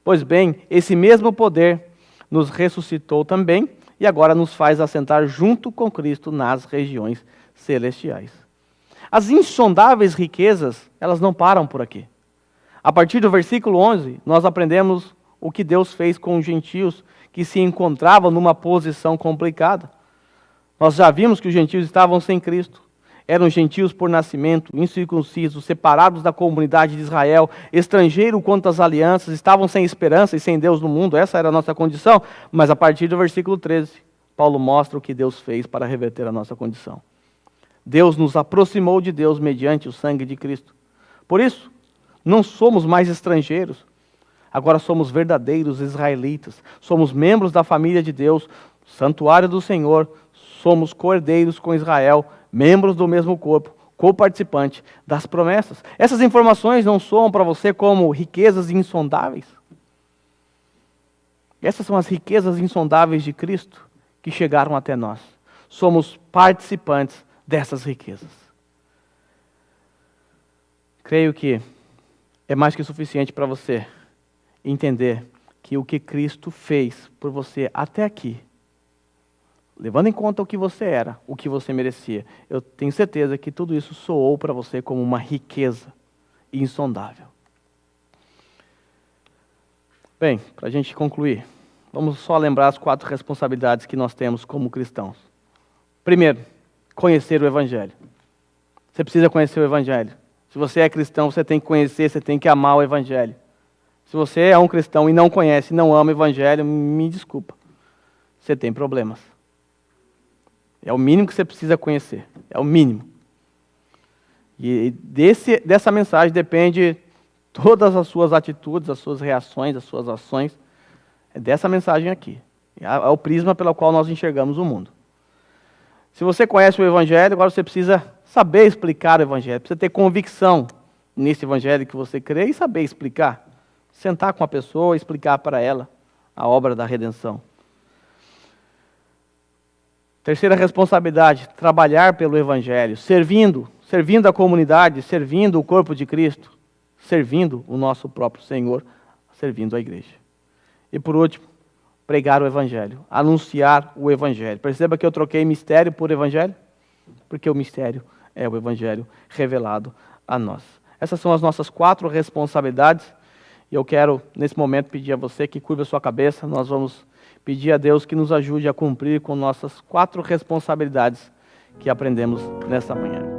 Pois bem, esse mesmo poder nos ressuscitou também e agora nos faz assentar junto com Cristo nas regiões celestiais. As insondáveis riquezas, elas não param por aqui. A partir do versículo 11, nós aprendemos o que Deus fez com os gentios que se encontravam numa posição complicada. Nós já vimos que os gentios estavam sem Cristo. Eram gentios por nascimento, incircuncisos, separados da comunidade de Israel, estrangeiros quanto às alianças, estavam sem esperança e sem Deus no mundo. Essa era a nossa condição. Mas a partir do versículo 13, Paulo mostra o que Deus fez para reverter a nossa condição. Deus nos aproximou de Deus mediante o sangue de Cristo. Por isso, não somos mais estrangeiros. Agora somos verdadeiros israelitas. Somos membros da família de Deus, santuário do Senhor. Somos cordeiros com Israel, membros do mesmo corpo, co-participante das promessas. Essas informações não soam para você como riquezas insondáveis? Essas são as riquezas insondáveis de Cristo que chegaram até nós. Somos participantes dessas riquezas. Creio que é mais que suficiente para você entender que o que Cristo fez por você até aqui, levando em conta o que você era, o que você merecia, eu tenho certeza que tudo isso soou para você como uma riqueza insondável. Bem, para a gente concluir, vamos só lembrar as 4 responsabilidades que nós temos como cristãos. Primeiro, conhecer o Evangelho. Você precisa conhecer o Evangelho. Se você é cristão, você tem que conhecer, você tem que amar o Evangelho. Se você é um cristão e não conhece, não ama o Evangelho, me desculpa, você tem problemas. É o mínimo que você precisa conhecer, é o mínimo. E dessa mensagem depende todas as suas atitudes, as suas reações, as suas ações. É dessa mensagem aqui. É o prisma pelo qual nós enxergamos o mundo. Se você conhece o Evangelho, agora você precisa saber explicar o Evangelho. Precisa ter convicção nesse Evangelho que você crê e saber explicar. Sentar com a pessoa e explicar para ela a obra da redenção. Terceira responsabilidade, trabalhar pelo Evangelho, servindo a comunidade, servindo o corpo de Cristo, servindo o nosso próprio Senhor, servindo a igreja. E por último, pregar o Evangelho, anunciar o Evangelho. Perceba que eu troquei mistério por Evangelho, porque o mistério é o Evangelho revelado a nós. Essas são as nossas 4 responsabilidades, e eu quero, nesse momento, pedir a você que curva a sua cabeça. Nós vamos pedir a Deus que nos ajude a cumprir com nossas 4 responsabilidades que aprendemos nessa manhã.